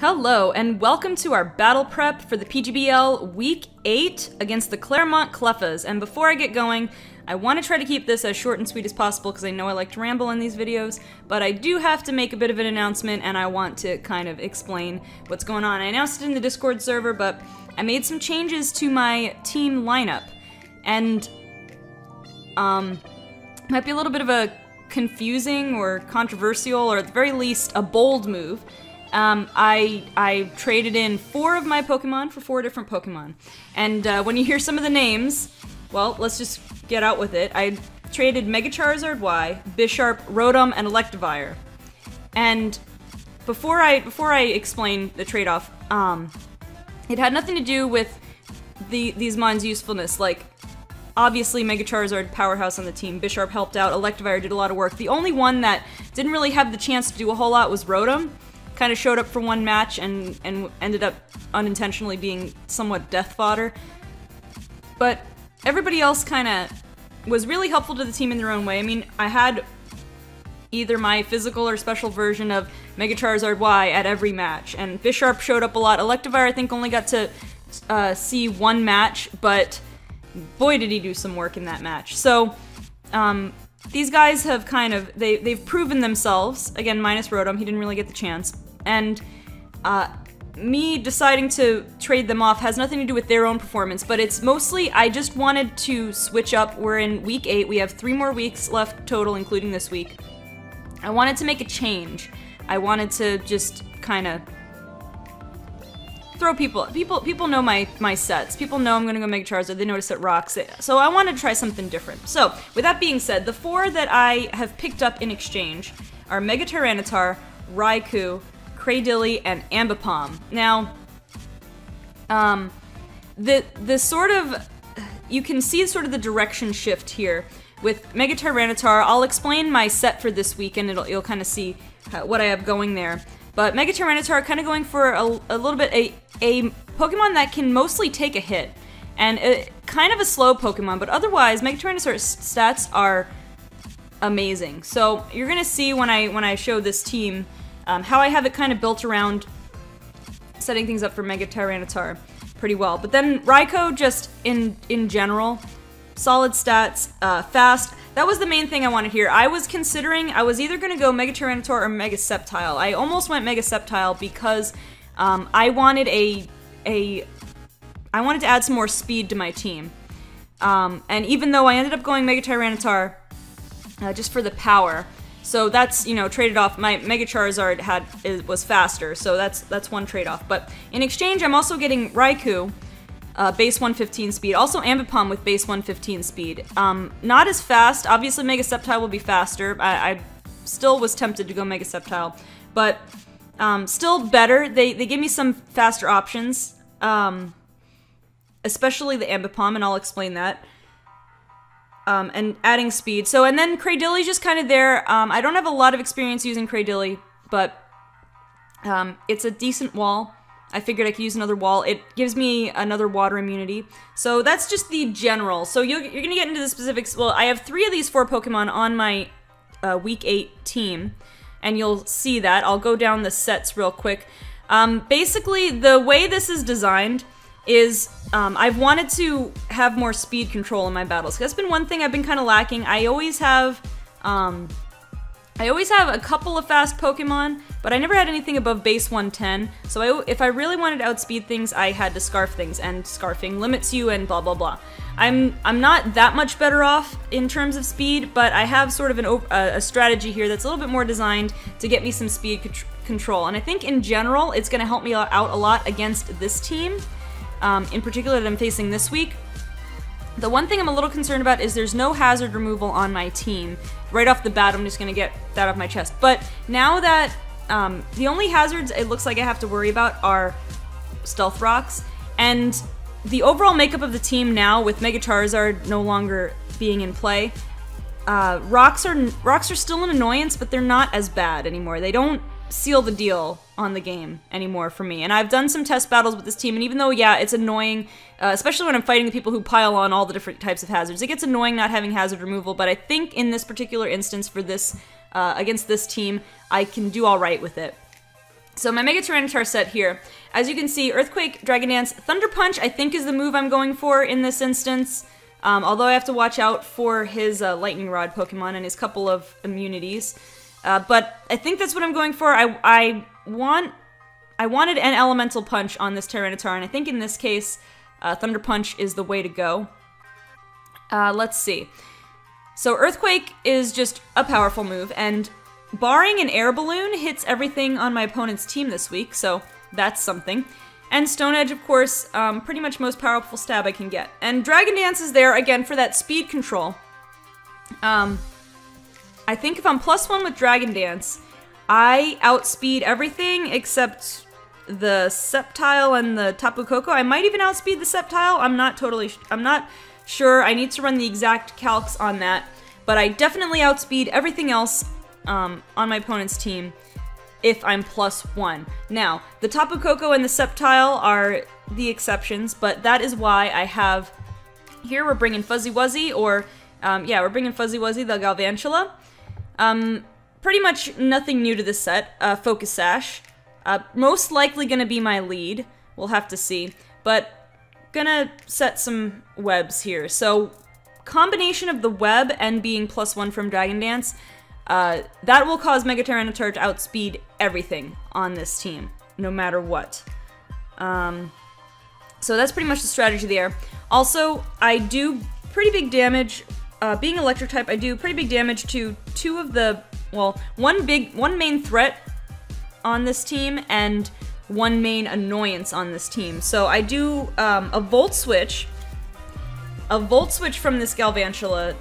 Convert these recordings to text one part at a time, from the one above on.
Hello, and welcome to our battle prep for the PGBL Week 8 against the Claremont Cleffas. And before I get going, I want to try to keep this as short and sweet as possible because I know I like to ramble in these videos, but I do have to make a bit of an announcement and I want to kind of explain what's going on. I announced it in the Discord server, but I made some changes to my team lineup, and might be a little bit of a confusing or controversial, or at the very least, a bold move. I traded in 4 of my Pokemon for 4 different Pokemon. And when you hear some of the names, well, let's just get out with it. I traded Mega Charizard Y, Bisharp, Rotom, and Electivire. And before I explain the trade-off, it had nothing to do with these mons' usefulness. Like, obviously Mega Charizard, powerhouse on the team, Bisharp helped out, Electivire did a lot of work. The only one that didn't really have the chance to do a whole lot was Rotom. Kind of showed up for one match and ended up unintentionally being somewhat death fodder. But everybody else kind of was really helpful to the team in their own way. I mean, I had either my physical or special version of Mega Charizard Y at every match, and Bisharp showed up a lot. Electivire, I think, only got to see one match, but boy did he do some work in that match. So, these guys have kind of, they've proven themselves, again, minus Rotom, he didn't really get the chance, and me deciding to trade them off has nothing to do with their own performance, but it's mostly, I just wanted to switch up. We're in week 8, we have 3 more weeks left total, including this week. I wanted to make a change. I wanted to just kind of throw people know my sets. People know I'm gonna go Mega Charizard, they notice it rocks it. So I wanted to try something different. So, with that being said, the 4 that I have picked up in exchange are Mega Tyranitar, Raikou, Cradily, and Ambipom. Now, the sort of, you can see sort of the direction shift here. With Mega Tyranitar, I'll explain my set for this week and you'll kind of see what I have going there. But Mega Tyranitar kind of going for a little bit a Pokemon that can mostly take a hit, and kind of a slow Pokemon, but otherwise Mega Tyranitar's stats are amazing. So you're gonna see when I show this team how I have it kind of built around setting things up for Mega Tyranitar pretty well. But then Raikou, just in general, solid stats, fast. That was the main thing I wanted here. I was considering, I was either going to go Mega Tyranitar or Mega Sceptile. I almost went Mega Sceptile because I wanted I wanted to add some more speed to my team. And even though I ended up going Mega Tyranitar just for the power, so that's, you know, traded off. My Mega Charizard was faster, so that's one trade-off. But in exchange, I'm also getting Raikou, base 115 speed. Also Ambipom with base 115 speed. Not as fast. Obviously Mega Sceptile will be faster. I still was tempted to go Mega Sceptile, but still better. They give me some faster options, especially the Ambipom, and I'll explain that. And adding speed. So, and then Cradilly's just kind of there. I don't have a lot of experience using Cradilly, but it's a decent wall. I figured I could use another wall. It gives me another water immunity. So that's just the general. So you're going to get into the specifics. Well, I have 3 of these 4 Pokemon on my Week 8 team, and you'll see that. I'll go down the sets real quick. Basically, the way this is designed is I've wanted to have more speed control in my battles. That's been one thing I've been kind of lacking. I always have a couple of fast Pokemon, but I never had anything above base 110, so if I really wanted to outspeed things, I had to scarf things, and scarfing limits you and blah blah blah. I'm not that much better off in terms of speed, but I have sort of a strategy here that's a little bit more designed to get me some speed control, and I think in general it's going to help me out a lot against this team, in particular that I'm facing this week. The one thing I'm a little concerned about is there's no hazard removal on my team. Right off the bat, I'm just going to get that off my chest. But now that the only hazards it looks like I have to worry about are Stealth Rocks, and the overall makeup of the team now, with Mega Charizard no longer being in play, rocks are still an annoyance, but they're not as bad anymore. They don't seal the deal on the game anymore for me. And I've done some test battles with this team, and even though, yeah, it's annoying, especially when I'm fighting the people who pile on all the different types of hazards, it gets annoying not having hazard removal, but I think in this particular instance for this, against this team, I can do alright with it. So my Mega Tyranitar set here, as you can see, Earthquake, Dragon Dance, Thunder Punch I think is the move I'm going for in this instance. Although I have to watch out for his Lightning Rod Pokemon and his couple of immunities. But I think that's what I'm going for. I wanted an Elemental Punch on this Tyranitar, and I think in this case, Thunder Punch is the way to go. Let's see. So Earthquake is just a powerful move, and barring an Air Balloon hits everything on my opponent's team this week, so that's something. And Stone Edge, of course, pretty much most powerful stab I can get. And Dragon Dance is there, again, for that speed control. I think if I'm +1 with Dragon Dance, I outspeed everything except the Sceptile and the Tapu Koko. I might even outspeed the Sceptile. I'm not sure. I need to run the exact calcs on that. But I definitely outspeed everything else on my opponent's team if I'm +1. Now, the Tapu Koko and the Sceptile are the exceptions, but that is why I have... Here we're bringing Fuzzy Wuzzy, or... yeah, we're bringing Fuzzy Wuzzy, the Galvantula. Pretty much nothing new to this set. Focus Sash. Most likely gonna be my lead. We'll have to see. But gonna set some webs here. So, combination of the web and being +1 from Dragon Dance, that will cause Mega Tyranitar to outspeed everything on this team, no matter what. So that's pretty much the strategy there. Also, I do pretty big damage, being electric type, I do pretty big damage to two of the, well, one main threat on this team and one main annoyance on this team. So I do a Volt Switch. A Volt Switch from this Galvantula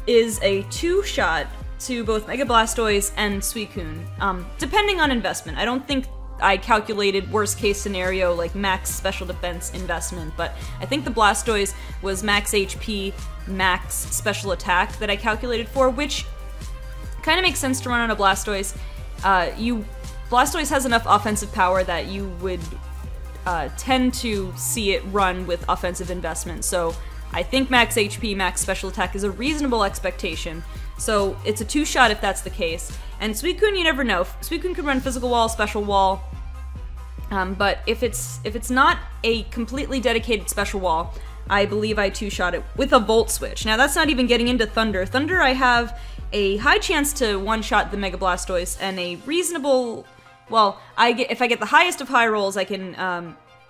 is a 2-shot to both Mega Blastoise and Suicune, depending on investment. I don't think I calculated worst case scenario like max special defense investment, but I think the Blastoise was max HP, max special attack that I calculated for, which kind of makes sense to run on a Blastoise. Blastoise has enough offensive power that you would tend to see it run with offensive investment, so I think max HP, max special attack is a reasonable expectation. So it's a 2-shot if that's the case. And Suicune, you never know. Suicune could run Physical Wall, Special Wall. But if it's not a completely dedicated Special Wall, I believe I 2-shot it with a Volt Switch. Now that's not even getting into Thunder. Thunder, I have a high chance to 1-shot the Mega Blastoise and a reasonable... Well, if I get the highest of high rolls, I can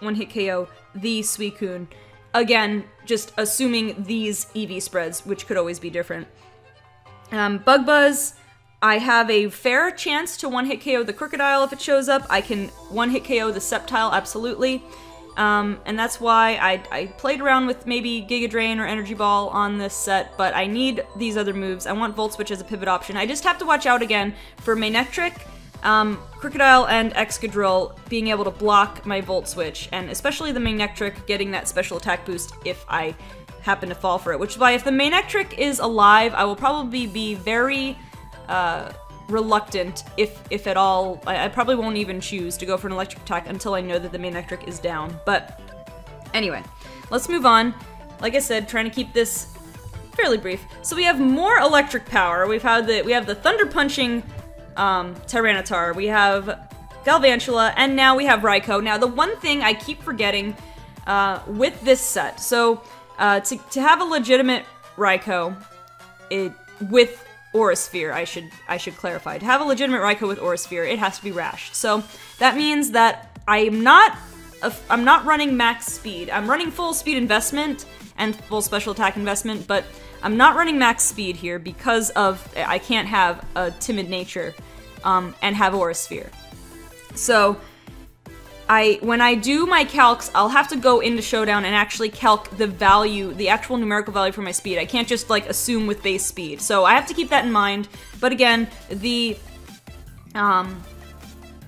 1-hit KO the Suicune. Again, just assuming these EV spreads, which could always be different. Bug Buzz, I have a fair chance to 1-hit KO the Crocodile if it shows up. I can 1-hit KO the Sceptile, absolutely. And that's why I played around with maybe Giga Drain or Energy Ball on this set, but I need these other moves. I want Volt Switch as a pivot option. I just have to watch out again for Manectric, Crocodile, and Excadrill being able to block my Volt Switch, and especially the Manectric getting that special attack boost if I happen to fall for it, which is why if the Manectric is alive, I will probably be very reluctant, if at all. I probably won't even choose to go for an electric attack until I know that the Manectric is down. But anyway, let's move on. Like I said, trying to keep this fairly brief. So we have more electric power. We have the Thunder Punching Tyranitar. We have Galvantula, and now we have Raikou. Now the one thing I keep forgetting with this set, so to have a legitimate Raikou, with Aura Sphere, I should clarify. To have a legitimate Raikou with Aura Sphere, it has to be Rash. So that means that I'm not running max speed. I'm running full speed investment and full special attack investment, but I'm not running max speed here because of I can't have a timid nature and have Aura Sphere. So when I do my calcs, I'll have to go into Showdown and actually calc the value, the actual numerical value for my speed. I can't just, like, assume with base speed. So I have to keep that in mind. But again,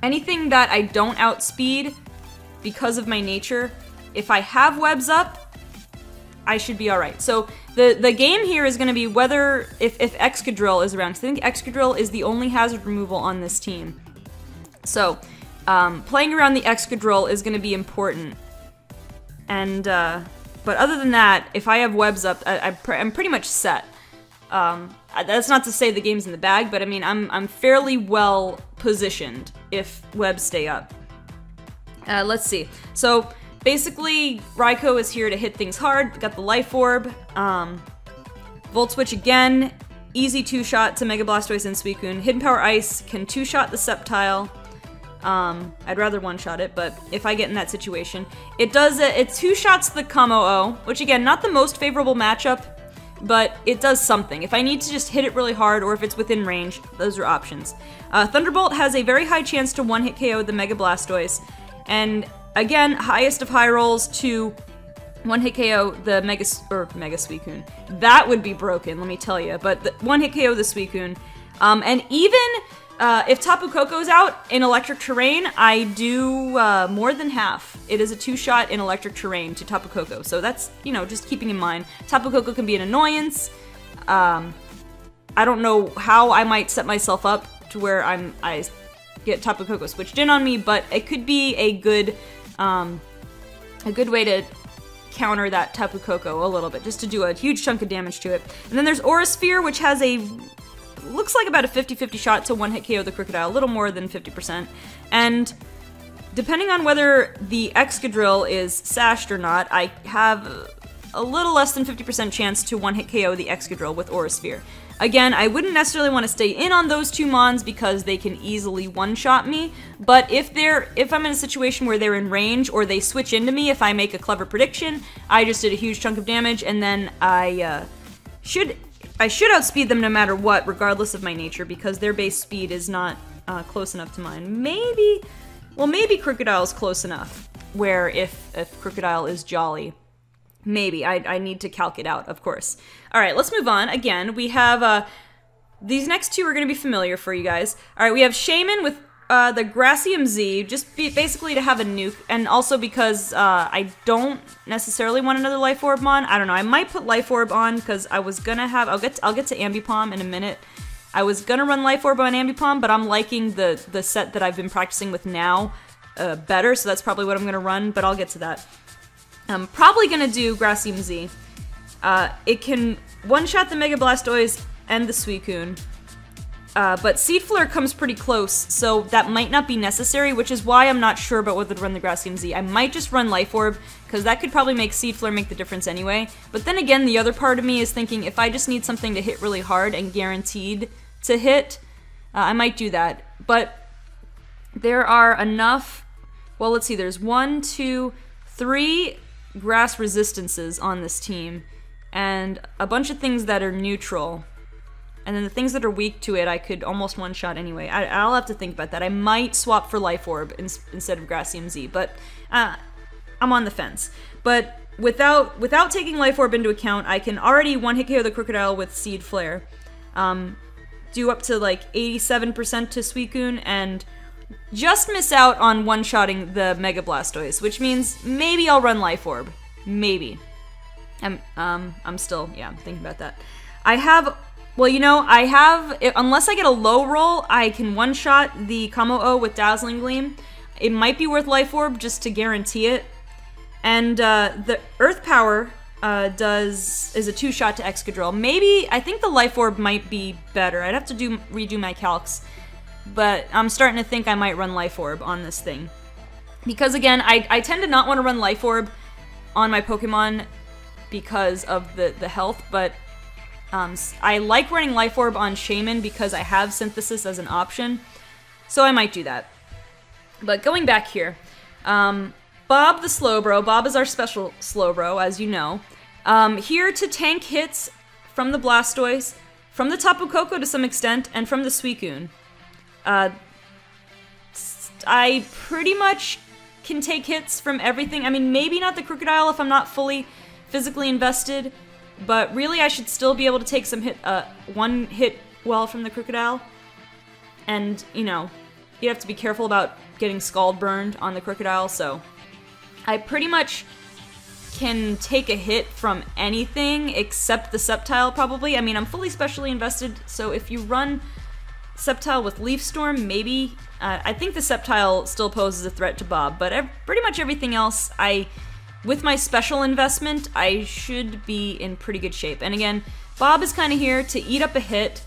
anything that I don't outspeed because of my nature, if I have webs up, I should be alright. So the game here is going to be whether, if Excadrill is around. I think Excadrill is the only hazard removal on this team. So playing around the Excadrill is going to be important. And, but other than that, if I have webs up, I'm pretty much set. That's not to say the game's in the bag, but I mean, I'm fairly well positioned if webs stay up. Let's see. So basically, Raikou is here to hit things hard. Got the Life Orb. Volt Switch again. Easy 2-shot to Mega Blastoise and Suicune. Hidden Power Ice can 2-shot the Sceptile. I'd rather 1-shot it, but if I get in that situation. It 2-shots the Kamo-O, which again, not the most favorable matchup, but it does something. If I need to just hit it really hard, or if it's within range, those are options. Thunderbolt has a very high chance to 1-hit KO the Mega Blastoise, and again, highest of high rolls to 1-hit KO the Mega Suicune. That would be broken, let me tell you, but 1-hit KO the Suicune. And even if Tapu Koko's out in electric terrain, I do more than half. It is a 2-shot in electric terrain to Tapu Koko, so that's, you know, just keeping in mind. Tapu Koko can be an annoyance. I don't know how I might set myself up to where I get Tapu Koko switched in on me, but it could be a good way to counter that Tapu Koko a little bit, just to do a huge chunk of damage to it. And then there's Aura Sphere, which has looks like about a 50-50 shot to 1-hit KO the Crocodile, a little more than 50%. And depending on whether the Excadrill is sashed or not, I have a little less than 50% chance to 1-hit KO the Excadrill with Aura Sphere. Again, I wouldn't necessarily want to stay in on those two mons because they can easily one-shot me, but if I'm in a situation where they're in range or they switch into me, if I make a clever prediction, I just did a huge chunk of damage, and then I should outspeed them no matter what, regardless of my nature, because their base speed is not close enough to mine. Maybe Crocodile's close enough, where if Crocodile is jolly. Maybe. I need to calc it out, of course. Alright, let's move on. Again, we have, these next two are going to be familiar for you guys. Alright, we have Shaymin with the Gracium Z, just basically to have a nuke, and also because I don't necessarily want another Life Orb on. I don't know, I might put Life Orb on, because I was gonna have, I'll get to Ambipom in a minute. I was gonna run Life Orb on Ambipom, but I'm liking the set that I've been practicing with now better, so that's probably what I'm gonna run, but I'll get to that. I'm probably gonna do Gracium Z. It can one-shot the Mega Blastoise and the Suicune, but Seed Flare comes pretty close, so that might not be necessary, which is why I'm not sure about whether to run the Gracium Z. I might just run Life Orb, because that could probably make Seed Flare make the difference anyway. But then again, the other part of me is thinking, if I just need something to hit really hard and guaranteed to hit, I might do that. But there are enough, well, let's see, there's 1, 2, 3 grass resistances on this team, and a bunch of things that are neutral. And then the things that are weak to it, I could almost one-shot anyway. I'll have to think about that. I might swap for Life Orb instead of Gracium Z, but I'm on the fence. But without taking Life Orb into account, I can already 1-hit KO the Crocodile with Seed Flare. Do up to like 87% to Suicune, and just miss out on one-shotting the Mega Blastoise, which means maybe I'll run Life Orb. Maybe. I'm still, yeah, I'm thinking about that. Well, you know, unless I get a low roll, I can one-shot the Kamo-O with Dazzling Gleam. It might be worth Life Orb just to guarantee it. And the Earth Power is a 2-shot to Excadrill. Maybe, I think the Life Orb might be better. I'd have to redo my calcs. But I'm starting to think I might run Life Orb on this thing. Because again, I tend to not want to run Life Orb on my Pokemon because of the health, but I like running Life Orb on Shaymin because I have Synthesis as an option, so I might do that. But going back here, Bob the Slowbro, Bob is our special Slowbro, as you know, here to tank hits from the Blastoise, from the Tapu Koko to some extent, and from the Suicune. I pretty much can take hits from everything. I mean, maybe not the Crocodile if I'm not fully physically invested, but really I should still be able to take some one hit well from the Crocodile. And, you know, you have to be careful about getting Scald Burned on the Crocodile, so I pretty much can take a hit from anything except the Sceptile, probably. I mean, I'm fully specially invested, so if you run Sceptile with Leaf Storm, maybe. I think the Sceptile still poses a threat to Bob, but pretty much everything else, with my special investment, I should be in pretty good shape. And again, Bob is kind of here to eat up a hit,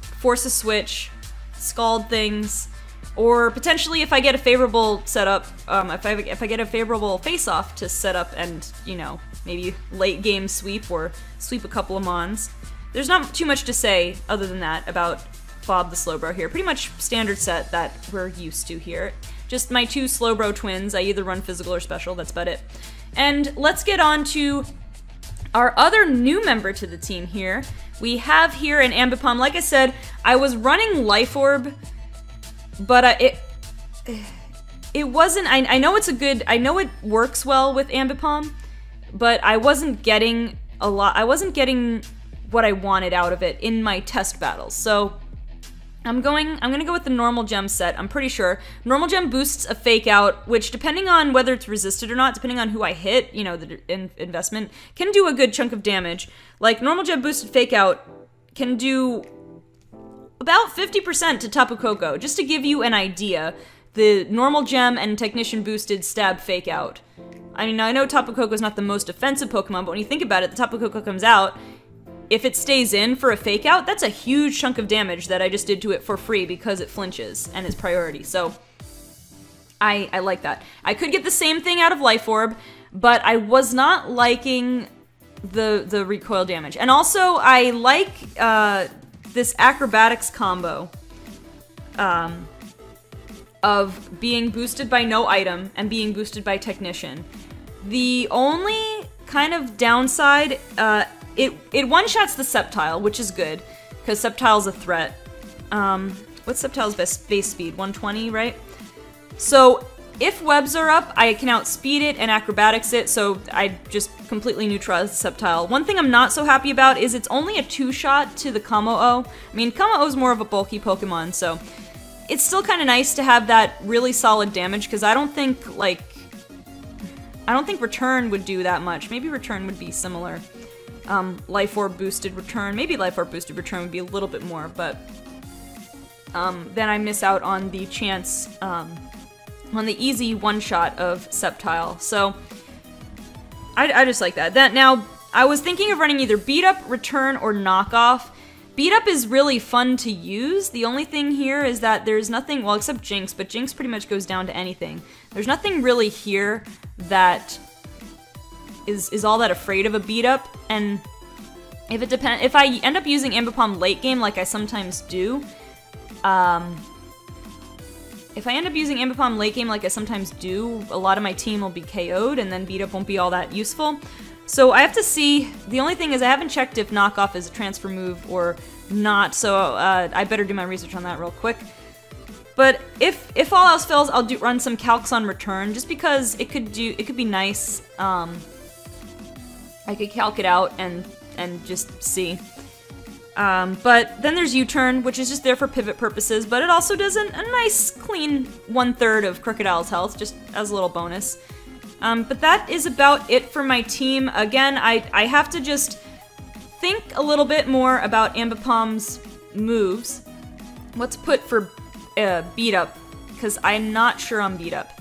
force a switch, scald things, Or potentially if I get a favorable setup, if I get a favorable face-off to set up and, you know, maybe late game sweep or sweep a couple of mons. There's not too much to say other than that about Bob the Slowbro here. Pretty much standard set that we're used to here. Just my 2 Slowbro twins. I either run physical or special, that's about it. And let's get on to our other new member to the team here. We have here an Ambipom. Like I said, I was running Life Orb, but it wasn't, I know it's a good, I know it works well with Ambipom, but I wasn't getting a lot, I wasn't getting what I wanted out of it in my test battles. So I'm gonna go with the normal gem set, I'm pretty sure. Normal gem boosts a fake out, which depending on whether it's resisted or not, depending on who I hit, you know, the investment, can do a good chunk of damage. Like, normal gem boosted fake out can do about 50% to Tapu Koko, just to give you an idea. The normal gem and technician boosted stab fake out. I mean, I know Tapu Koko is not the most offensive Pokemon, but when you think about it, the Tapu Koko comes out, if it stays in for a fake out, that's a huge chunk of damage that I just did to it for free because it flinches and is priority. So I like that. I could get the same thing out of Life Orb, but I was not liking the recoil damage. And also, I like this acrobatics combo of being boosted by no item and being boosted by technician. The only kind of downside, it one-shots the Sceptile, which is good, because Sceptile's a threat. What's Sceptile's base speed? 120, right? So if webs are up, I can outspeed it and acrobatics it, so I just completely neutralize the Sceptile. One thing I'm not so happy about is it's only a 2-shot to the Kamo-O. I mean, Kamo-O is more of a bulky Pokemon, so it's still kind of nice to have that really solid damage, because I don't think, like, I don't think Return would do that much. Maybe Return would be similar. Life Orb boosted Return. Maybe Life Orb boosted Return would be a little bit more, but then I miss out on the chance, on the easy one-shot of Sceptile. So I just like that. Now, I was thinking of running either Beat Up, Return, or Knockoff. Beat Up is really fun to use. The only thing here is that there's nothing, well, except Jinx, but Jinx pretty much goes down to anything. There's nothing really here that is all that afraid of a Beat Up, and if I end up using Ambipom late game like I sometimes do, if I end up using Ambipom late game like I sometimes do, a lot of my team will be KO'd, and then Beat Up won't be all that useful. So I have to see. The only thing is I haven't checked if Knockoff is a transfer move or not, so I better do my research on that real quick. But if all else fails, I'll run some calcs on Return, just because it could be nice. I could calc it out and just see. But then there's U-Turn, which is just there for pivot purposes, but it also does a nice clean 1/3 of Crocodile's health, just as a little bonus. But that is about it for my team. Again, I have to just think a little bit more about Ambipom's moves. What's put for Beat Up, because I'm not sure on Beat Up.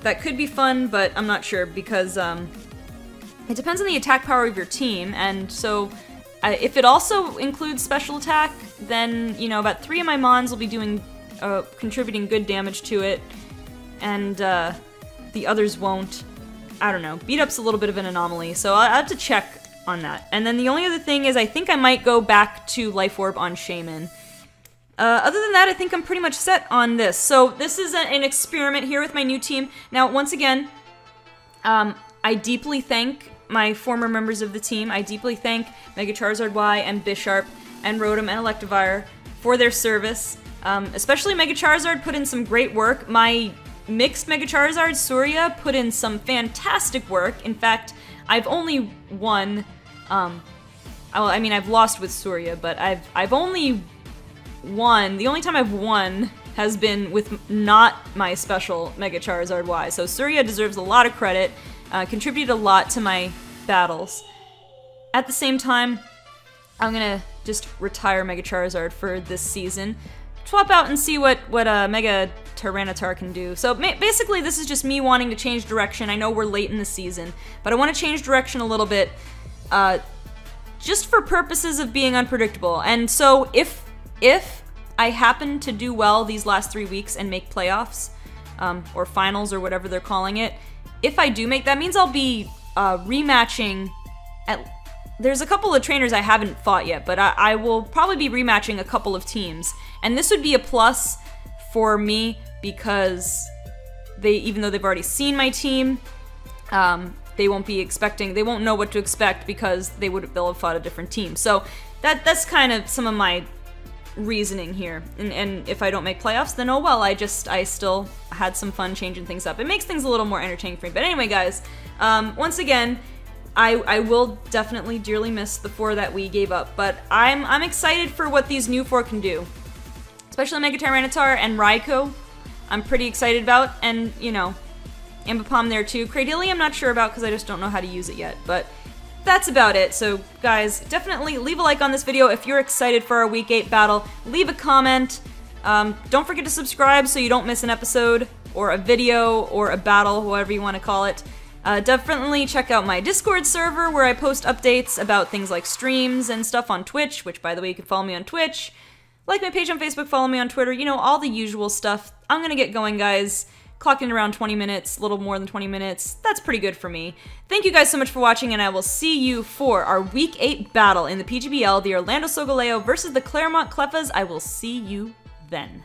That could be fun, but I'm not sure, because it depends on the attack power of your team, and so if it also includes special attack, then, you know, about 3 of my Mons will be doing, contributing good damage to it, and the others won't. I don't know. Beat Up's a little bit of an anomaly, so I'll have to check on that. And then the only other thing is I think I might go back to Life Orb on Shaymin. Other than that, I think I'm pretty much set on this. So this is an experiment here with my new team. Now, once again, I deeply thank my former members of the team. I deeply thank Mega Charizard Y and Bisharp and Rotom and Electivire for their service. Especially Mega Charizard put in some great work. My mixed Mega Charizard, Surya, put in some fantastic work. In fact, I've only won, I mean, I've lost with Surya, but I've only won, the only time I've won has been with not my special Mega Charizard Y. So Surya deserves a lot of credit, contributed a lot to my battles. At the same time, I'm gonna just retire Mega Charizard for this season. Swap out and see what Mega Tyranitar can do. So basically this is just me wanting to change direction. I know we're late in the season, but I want to change direction a little bit, just for purposes of being unpredictable. And so if I happen to do well these last 3 weeks and make playoffs, or finals or whatever they're calling it, if I do make, that means I'll be rematching there's a couple of trainers I haven't fought yet, but I will probably be rematching a couple of teams. And this would be a plus for me because even though they've already seen my team, they won't know what to expect because they'll have fought a different team. So that's kind of some of my reasoning here. And if I don't make playoffs, then oh well, I still had some fun changing things up. It makes things a little more entertaining for me. But anyway, guys, once again, I will definitely dearly miss the 4 that we gave up, but I'm excited for what these new 4 can do. Especially Mega Tyranitar and Raikou, I'm pretty excited about, and, you know, Ambipom there too. Cradily I'm not sure about because I just don't know how to use it yet, but that's about it. So, guys, definitely leave a like on this video if you're excited for our Week 8 battle. Leave a comment. Don't forget to subscribe so you don't miss an episode, or a video, or a battle, whatever you want to call it. Definitely check out my Discord server where I post updates about things like streams and stuff on Twitch, which, by the way, you can follow me on Twitch. Like my page on Facebook, follow me on Twitter, you know, all the usual stuff. I'm gonna get going, guys. Clocking around 20 minutes, a little more than 20 minutes. That's pretty good for me. Thank you guys so much for watching, and I will see you for our Week 8 battle in the PGBL, the Orlando Solgaleo versus the Claremont Cleffas. I will see you then.